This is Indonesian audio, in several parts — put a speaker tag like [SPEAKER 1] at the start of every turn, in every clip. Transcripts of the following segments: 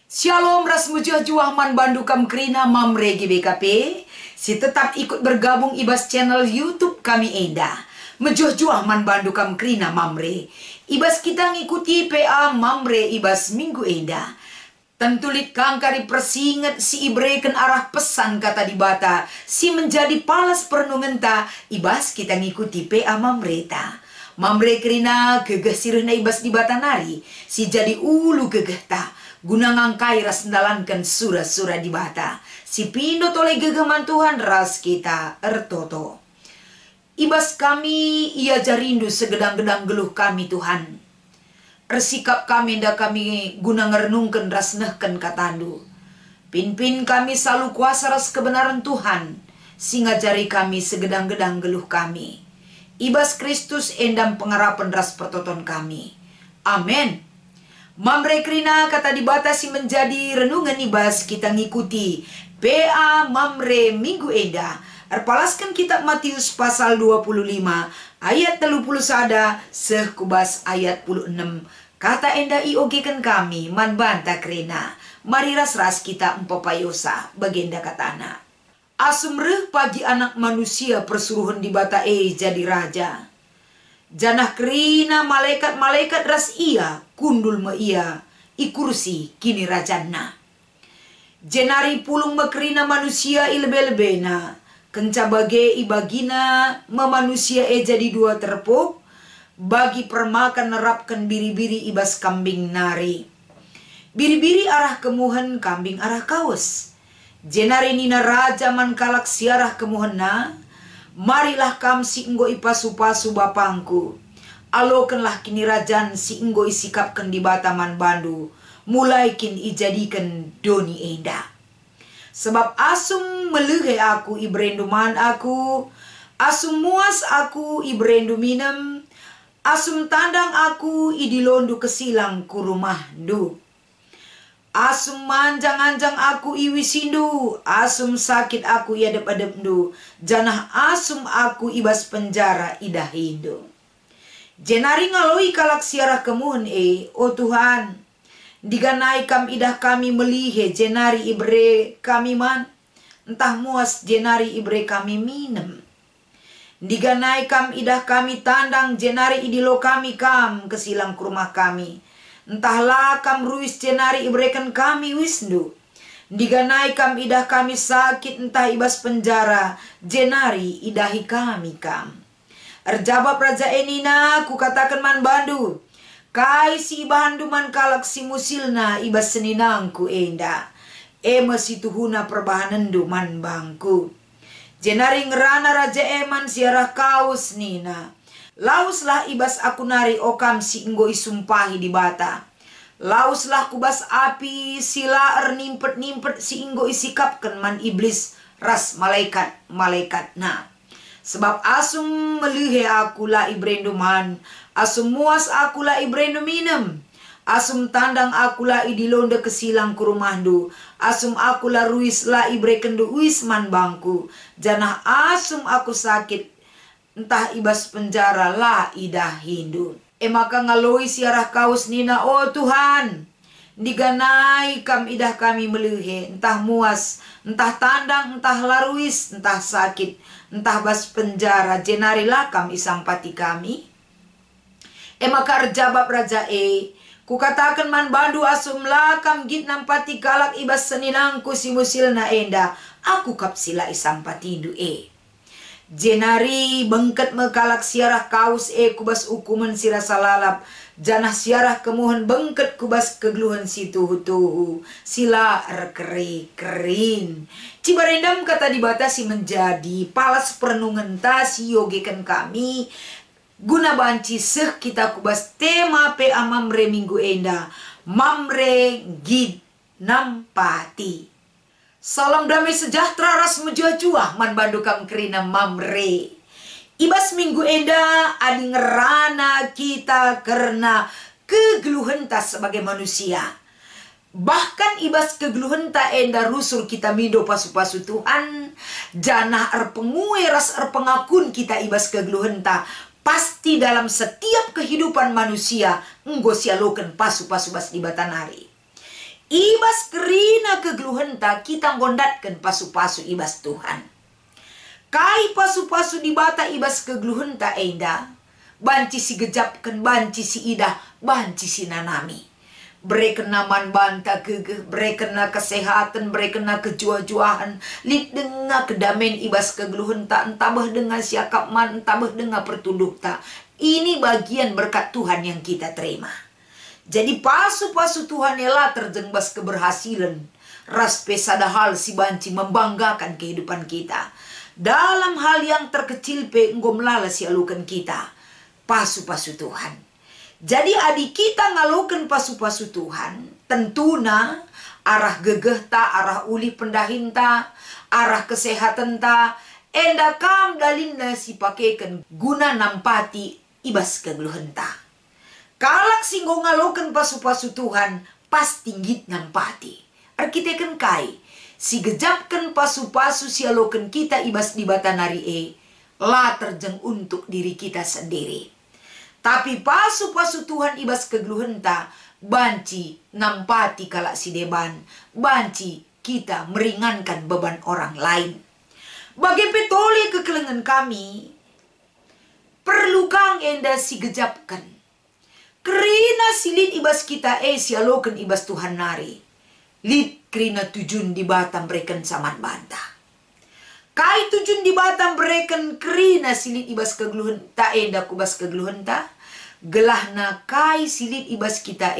[SPEAKER 1] Shalom ras mujah man bandukam krina mamre GBKP. Si tetap ikut bergabung ibas channel YouTube kami Enda. Mejuah man bandukam krina mamre. Ibas kita ngikuti PA mamre ibas minggu Enda. Tentulit kangkari persinget si ibreken arah pesan kata di bata. Si menjadi palas pernungenta ibas kita ngikuti PA mamreta. Mamre krina gegeh sirena ibas di bata nari. Si jadi ulu gegeh ta. Guna ngangkai ras ndalankan surah-surah di bata. Si pindo tole gegeman Tuhan ras kita ertoto. Ibas kami ia jarindu segedang-gedang geluh kami Tuhan. Ersikap kami nda kami guna ngernungken ras nehken katandu. Pin-pin kami selalu kuasa ras kebenaran Tuhan. Singa jari kami segedang-gedang geluh kami. Ibas Kristus endam pengarapan ras pertoton kami. Amin. Mamre krina kata dibatasi menjadi renungan ibas kita ngikuti PA Mamre Minggu Enda. Erpalaskan kitab Matius pasal 25 ayat 30 sada seh kubas ayat 46. Kata enda iogekan kami man banta krina. Mari ras-ras kita empopayosa bagenda katana. Asumreh pagi anak manusia persuruhan di bata jadi raja. Janah kerina malaikat-malaikat ras ia kundul me ia i kursi kini rajana. Jenari pulung mekerina manusia ilbe-lebena kenca bage ibagina memanusia jadi dua terpuk bagi permakan nerapkan biri-biri ibas kambing nari. Biri-biri arah kemuhen kambing arah kaos. Jenari nina raja man kalak siarah kemuhena. Marilah kam si enggo ipasu-pasu bapangku. Alokenlah kini rajan si enggo isikapkan di bataman bandu. Mulai kin ijadikan doni enda. Sebab asum melehe aku ibrendu man aku. Asum muas aku ibrendu minem. Asum tandang aku idilondu kesilang ku rumah du. Asum manjang-anjang aku iwisindu, asum sakit aku iadep-adepdu, janah asum aku ibas penjara idahindu. Jenari ngaloi kalak siarah kemuhun o Tuhan, diganai kam idah kami melihe jenari ibre kami man, entah muas jenari ibre kami minem. Diganai kam idah kami tandang jenari idilo kami kam kesilang ke rumah kami. Entahlah kam ruis jenari ibrekan kami wisnu. Diganai kam idah kami sakit entah ibas penjara. Jenari idahi kami kam. Erjabab raja enina ku katakan man bandu. Kai si ibahandu man kalak si musilna ibas seninangku enda. Mesi tuhuna perbahanendu man bangku. Jenari ngerana raja eman siarah kaus nina. Lauslah ibas aku nari okam si enggo isumpahi di bata. Lauslah kubas api sila nimpet-nimpet si enggo isikapkan man iblis ras malaikat nah. Sebab asum melihe aku la ibrendu man. Asum muas aku la ibrendu minem. Asum tandang aku la idilonde kesilang ku rumahdu. Asum aku la ruis la ibrekendu uis man bangku. Janah asum aku sakit entah ibas penjara la idah hindu. Maka ngaloi siarah kaus nina oh Tuhan. Diganai kam idah kami melihe. Entah muas, entah tandang, entah laruis, entah sakit, entah bas penjara. Jenari lah kam isampati kami. Maka erjabab raja kukatakan man bandu asum lakam git nampati kalak ibas seninangku si musilna enda. Aku kap sila isampatindu Jenari bengket mekalak siarah kaus kubas ukuman sira salalap. Janah siarah kemuhan bengket kubas kegeluhan si tuhu-tuhu. Sila erkeri-kerin. Cibarendam kata dibatasi menjadi palas pernungan tasi yogekan kami. Guna banci seh kita kubas tema PA Mamre Minggu Enda. Mamre gid nampati. Salam damai sejahtera ras mejuah-juah man bandukam kerina mamre. Ibas minggu enda adi ngerana kita karena kegeluhan tas sebagai manusia. Bahkan ibas kegeluhenta enda rusur kita mido pasu-pasu Tuhan. Janah erpengue ras erpengakun kita ibas kegeluhenta. Pasti dalam setiap kehidupan manusia enggo sialoken pasu-pasu bas di batanari. Ibas kerina kegeluhenta kita nggondatkan pasu-pasu ibas Tuhan. Kai pasu-pasu di bata ibas kegeluhenta enda. Banci si gejapkan, banci si idah, banci si nanami. Berekena man banta gegeh, berekena kesehatan, berekena kejua-juahan, lid denga kedamen ibas kegeluhenta, entabah dengan siakap man, entabah dengan pertunduk ta. Ini bagian berkat Tuhan yang kita terima. Jadi pasu-pasu Tuhan ialah terjengbas keberhasilan. Ras pesada hal si banci membanggakan kehidupan kita. Dalam hal yang terkecil pe enggo melala si alukan kita. Pasu-pasu Tuhan. Jadi adik kita ngalukan pasu-pasu Tuhan, tentuna arah gegeh ta, arah uli pendahinta, arah kesehatan ta, endakam dalinna si pakaikan guna nampati ibas kegeluhenta. Kalak singgo ngalukan pasu-pasu Tuhan, pas tinggit nampati. Arkiteken kai, si gejapkan pasu-pasu si alukan kita ibas di batanari la terjeng untuk diri kita sendiri. Tapi pasu-pasu Tuhan ibas kegeluhenta, banci nampati kalak si deban, banci kita meringankan beban orang lain. Bagi petole kekelengan kami, perlu kang enda si gejapkan. Kerina silid ibas kita sialoken ibas Tuhan nari. Lid kerina tujun di batam bereken saman bantah. Kai tujun di batam bereken kerina silid ibas kegeluhenta enda kubas kegeluhenta. Gelahna kai silid ibas kita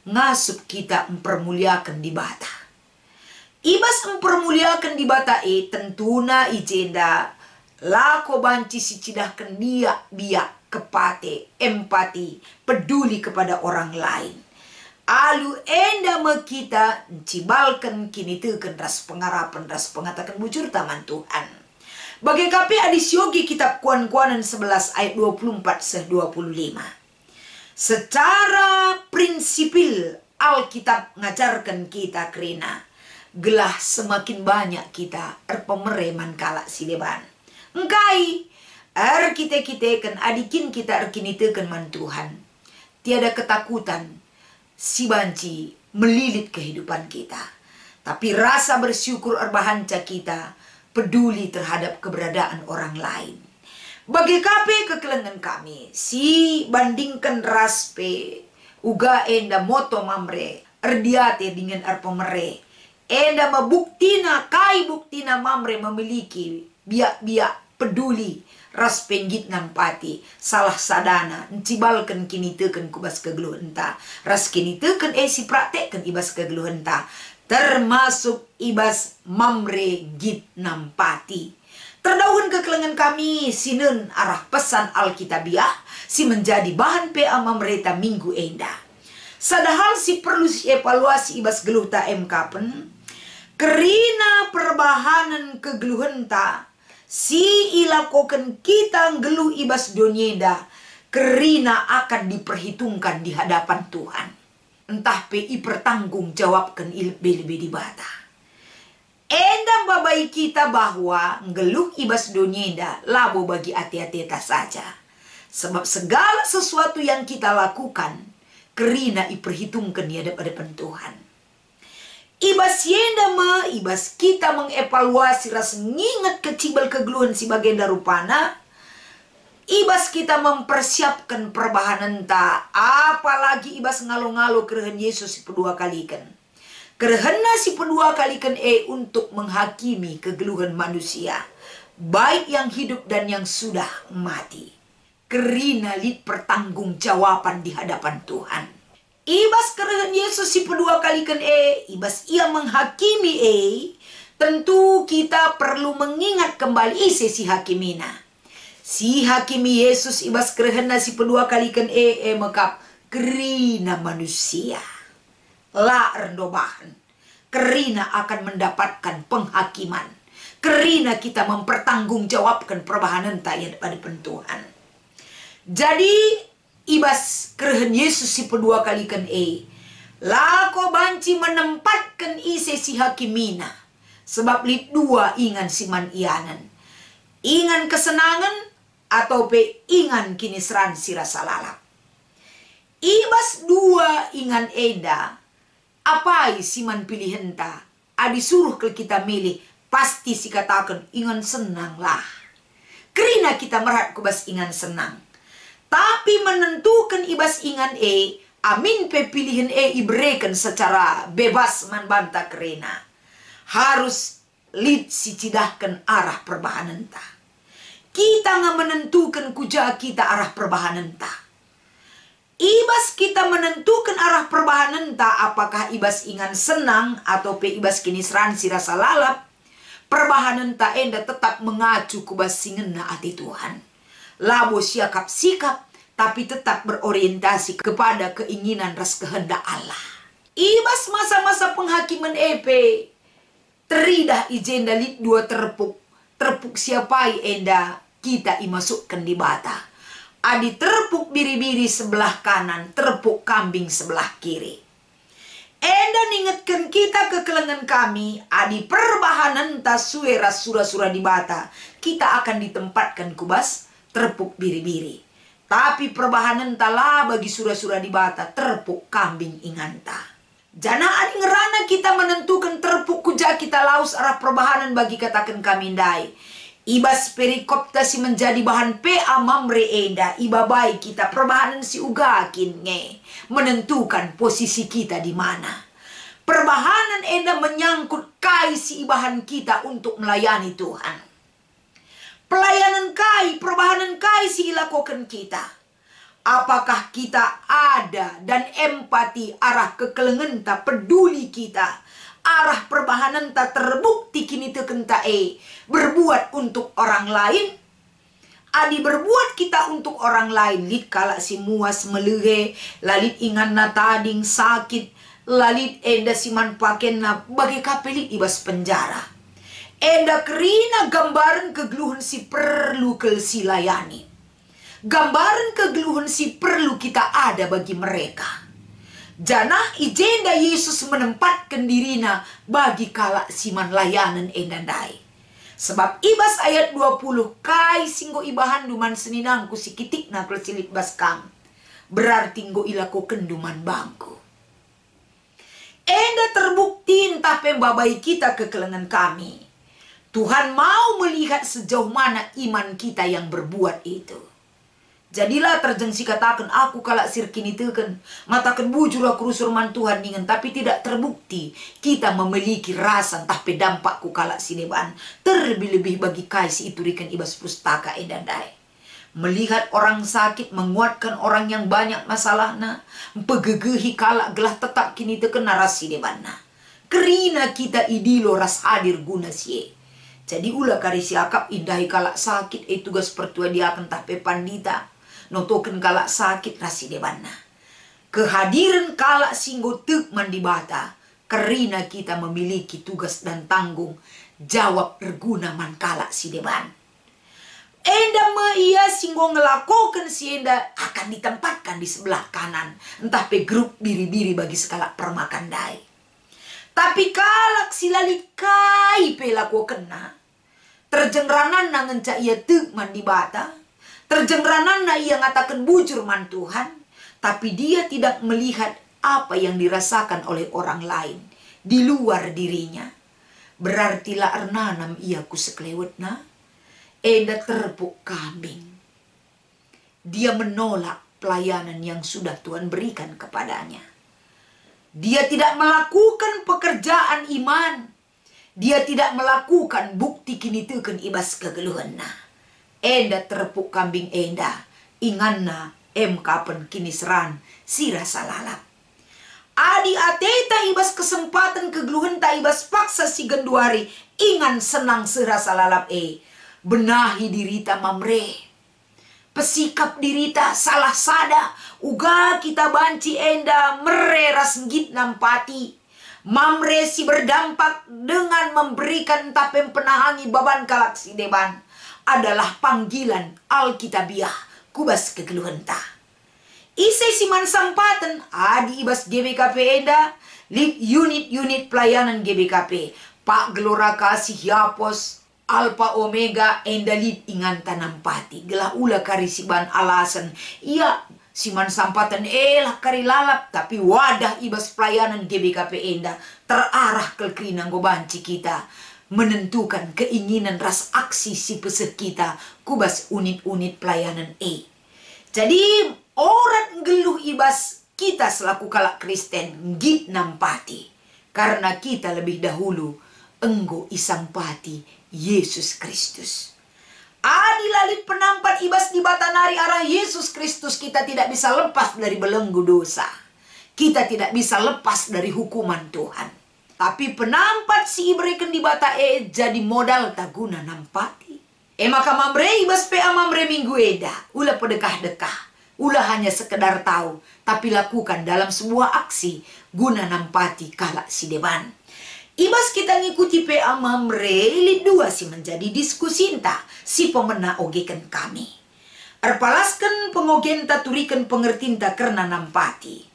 [SPEAKER 1] ngasup kita mempermuliakan di bata. Ibas mempermuliakan di bata tentuna ijenda lako banci si cidahkan dia biak kepate empati peduli kepada orang lain. Alu enda me kita cibalkan kini teken ras pengarapan ras pengatakan bujur taman Tuhan. Bagi kape adisyogi kitab Kuan-Kuanan 11 ayat 24-25. Secara prinsipil Alkitab ngajarkan kita kerina gelah semakin banyak kita erpemereman kalak sileban. Engkai kita kan adikin kita erkinitekan man Tuhan. Tiada ketakutan si banci melilit kehidupan kita. Tapi rasa bersyukur erbahanca kita peduli terhadap keberadaan orang lain. Bagi kape kekelengan kami, si bandingkan raspe, uga enda moto mamre, erdiate dengan erpomere, enda mabuktina, kai buktina mamre memiliki, biak-biak peduli, ras penggit nampati, salah sadana, encibalkan kini teken kubas kegeluhenta, ras kini teken si praktekkan ibas kegeluhenta, termasuk ibas mamre git nampati. Terdahun kekelengan kami sinun arah pesan Alkitabiah si menjadi bahan PA mereka minggu enda. Sadahal si perlu si evaluasi ibas geluh ta kapen kerina perbahanan kegeluhenta si ilakoken kita geluh ibas donyeda kerina akan diperhitungkan di hadapan Tuhan. Entah PI pertanggung jawabkan ilbe-ilbe di bata. Endang babai kita bahwa ngeluh ibas donyenda labo bagi hati-hati saja. Sebab segala sesuatu yang kita lakukan kerina diperhitungkan di hadapan Tuhan. Ibas yenda ibas kita mengevaluasi ras nginget kecibal kegeluhan si bagenda rupana. Ibas kita mempersiapkan perbahanan ta. Apalagi ibas ngalo-ngalo kerehen Yesus kedua kalikan. Kerana si kedua kalikan untuk menghakimi kegeluhan manusia, baik yang hidup dan yang sudah mati. Kerina lid pertanggung jawaban di hadapan Tuhan. Ibas kerana Yesus si kedua kalikan ibas ia menghakimi tentu kita perlu mengingat kembali si hakimina. Si hakimi Yesus ibas kerana si kedua kalikan mekap kerina manusia. La rendobahan. Kerina akan mendapatkan penghakiman. Kerina kita mempertanggungjawabkan perbahanan tak pada Tuhan. Jadi ibas kerehen Yesus si kedua kalikan Lako banci menempatkan ise si hakimina. Sebab lit dua ingan siman ianan. Ingan kesenangan atau pe ingan kini seran si rasa lalap. Ibas dua ingan eda. Apai siman pilihan ta. Adi suruh ke kita milih. Pasti si katakan ingan senang lah. Kerina kita merat kubas ingan senang. Tapi menentukan ibas ingan amin pe pilihan iberikan secara bebas man banta kerina. Harus lid si cidahkan arah perbahanan ta. Kita nggak menentukan kuja kita arah perbahanan ta. Ibas kita menentukan arah perbahanan ta, apakah ibas ingan senang atau pe ibas kini seran si rasa lalap. Perbahanan ta enda tetap mengacu kubas singena ati Tuhan. Labo siakap sikap tapi tetap berorientasi kepada keinginan ras kehendak Allah. Ibas masa-masa penghakiman teridah ijen dalit dua terpuk siapai enda kita imasukkan di bata. Adi terpuk biri-biri sebelah kanan, terpuk kambing sebelah kiri. Enda ningetkan kita kekelengan kami, adi perbahanan tas suera sura-sura di bata. Kita akan ditempatkan kubas terpuk biri-biri. Tapi perbahanan tala bagi sura-sura di bata terpuk kambing inganta. Jana adi ngerana kita menentukan terpuk kuja kita laus arah perbahanan bagi katakan kami ndai. Ibas perikopta si menjadi bahan PA mamre eda. Iba baik kita perbahanan si ugakin nge. Menentukan posisi kita di mana. Perbahanan eda menyangkut kai si ibahan kita untuk melayani Tuhan. Pelayanan kai, perbahanan kai si ilakokan kita. Apakah kita ada dan empati arah kekelengan ta peduli kita. Arah perbahanan ta terbukti kini teken ta berbuat untuk orang lain. Adi berbuat kita untuk orang lain. Lit kala si muas melehe. Lalit ingan na tading sakit. Lalit enda siman paken na bagi kapelit ibas penjara. Enda kerina gambaran kegeluhan si perlu si layani. Gambaran kegeluhan si perlu kita ada bagi mereka. Janah ijenda Yesus menempatkan dirina bagi kala siman layanan endandai. Sebab ibas ayat 20 kai singgo ibahan duman seninangku si kitik na kelsilit baskam. Berarti nggo ilako kenduman bangku. Enda terbukti entah pembabai kita kekelengan kami. Tuhan mau melihat sejauh mana iman kita yang berbuat itu. Jadilah terjengsi katakan aku kalak sirkini teken. Matakan bujur aku rusurman Tuhan dengan. Tapi tidak terbukti kita memiliki rasa entah pedampakku kalak sineban. Terlebih-lebih bagi kaisi itu rikan ibas pustaka edandai. Melihat orang sakit menguatkan orang yang banyak masalahna. Pegegehi kalak gelah tetap kini teken narasi debanna. Kerina kita idilo ras hadir guna siye. Jadi ulah kari siakap indahi kalak sakit tugas pertua dia akan tape pandita. Notoken kalak sakit rasi debana. Kehadiran kalak singgo tek mandibata. Kerina kita memiliki tugas dan tanggung jawab berguna man kalak si deban. Enda ia singgo ngelakokan si enda akan ditempatkan di sebelah kanan. Entah pe grup biri-biri bagi sekalak permakan dai. Tapi kalak silali kai pe lako kena. Terjengranan na ngencak ia tek mandi bata. Terjengranan na ia ngatakan bujur man Tuhan. Tapi dia tidak melihat apa yang dirasakan oleh orang lain. Di luar dirinya. Berarti la ernanam ia kuseklewet na. Eda terpuk kambing. Dia menolak pelayanan yang sudah Tuhan berikan kepadanya. Dia tidak melakukan pekerjaan iman. Dia tidak melakukan bukti kini teken ibas kegeluhanna. Enda terpuk kambing enda. Inganna kapan kini seran si rasa lalap. Adi ateta ibas kesempatan kegeluhan ta ibas paksa si genduari. Ingan senang serasa lalap benahi dirita mamre. Pesikap dirita salah sada. Uga kita banci enda mereras ngit nampati. Mamre si berdampak dengan memberikan tapem penahangi baban kalak si deban adalah panggilan Alkitabiah kubas kegeluhan ta. Isai siman sampaten adi ibas GBKP eda unit pelayanan GBKP Pak Gelora Kasih Yapos Alpha Omega enda lid ingan tanampati gelah ula karisiban alasan iya siman sampatan elah kari lalap tapi wadah ibas pelayanan GBKP enda terarah ke krina gobanci kita menentukan keinginan ras aksi si pesek kita kubas unit pelayanan jadi orang geluh ibas kita selaku kalak Kristen git nampati karena kita lebih dahulu enggo isampati Yesus Kristus. Adilalit penampat ibas di batanari arah Yesus Kristus kita tidak bisa lepas dari belenggu dosa. Kita tidak bisa lepas dari hukuman Tuhan. Tapi penampat si ibreken di bata jadi modal taguna nampati. Maka mamre ibas pe mamre minggu eda ulah pedekah-dekah. Ulah hanya sekedar tahu, tapi lakukan dalam sebuah aksi guna nampati kalak si deban. Ibas kita ngikuti PA mamre lid dua si menjadi diskusi inta si pemena ogekan kami. Erpalaskan pengogenta turikan pengertinta karena nampati.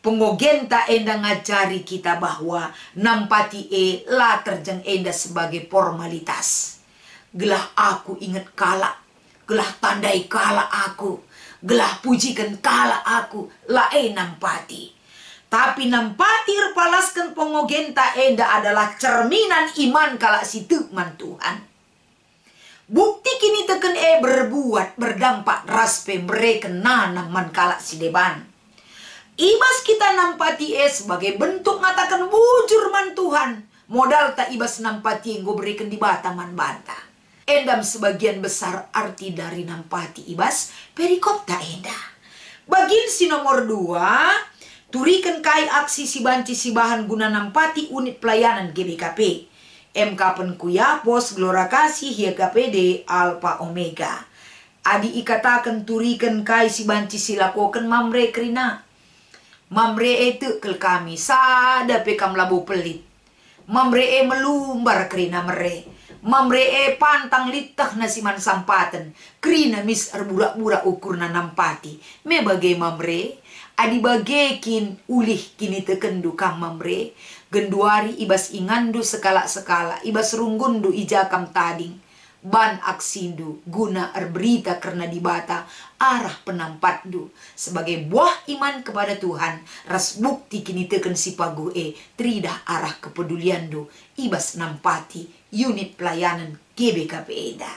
[SPEAKER 1] Pengogenta enda ngajari kita bahwa nampati la terjeng enda sebagai formalitas. Gelah aku ingat kalak, gelah tandai kalak aku. Gelah pujikan kala aku lae nampati. Tapi nampati erpalaskan pengogenta enda adalah cerminan iman kala si tukman Tuhan. Bukti kini teken berbuat berdampak raspe mereka nanam man kala si deban. Ibas kita nampati sebagai bentuk ngatakan bujur man Tuhan. Modal tak ibas nampati yang gue berikan di bata man banta. Endam sebagian besar arti dari nampati ibas perikop tak enda. Bagin si nomor 2 turikan kai aksi si banci si bahan guna nampati unit pelayanan GBKP. MK Penkuya Pos Gelora Kasih Hia KPD Alpha Omega. Adi ikatakan turikan kai si banci si lakokan mamre krina. Mamre itu kel kami sada pekam labu pelit. Mamre melumbar krina mere. Mamre pantang litah nasiman sampatan. Krina mis erburak-burak ukurna nampati. Me bagai mamre. Adi bagekin ulih kini tekendu kam mamre. Genduari ibas ingandu sekala-sekala. Ibas runggundu ijakam tading. Ban aksindu guna erberita karena dibata arah penampatdu. Sebagai buah iman kepada Tuhan. Ras bukti kini teken si pagu tridah arah kepeduliandu. Ibas nampati unit pelayanan GBKP eda.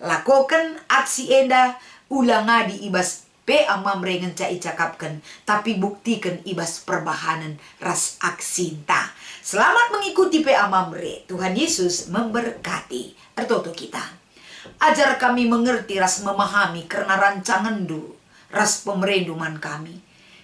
[SPEAKER 1] Lakukan aksi eda ulang ngadi ibas pe amamre ngencai cakapkan. Tapi buktikan ibas perbahanan ras aksinta. Selamat mengikuti pe amamre. Tuhan Yesus memberkati. Ertoto kita. Ajar kami mengerti ras memahami karena rancangandu. Ras pemerenduman kami.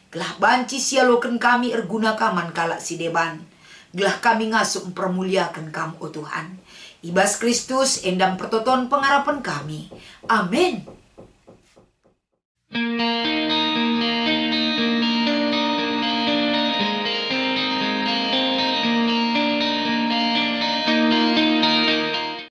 [SPEAKER 1] Gelah banci sialokan kami erguna kaman kalak si deban. Gelah kami ngasuh mempermuliakan kamu oh Tuhan. Ibas Kristus endam pertoton pengharapan kami. Amin.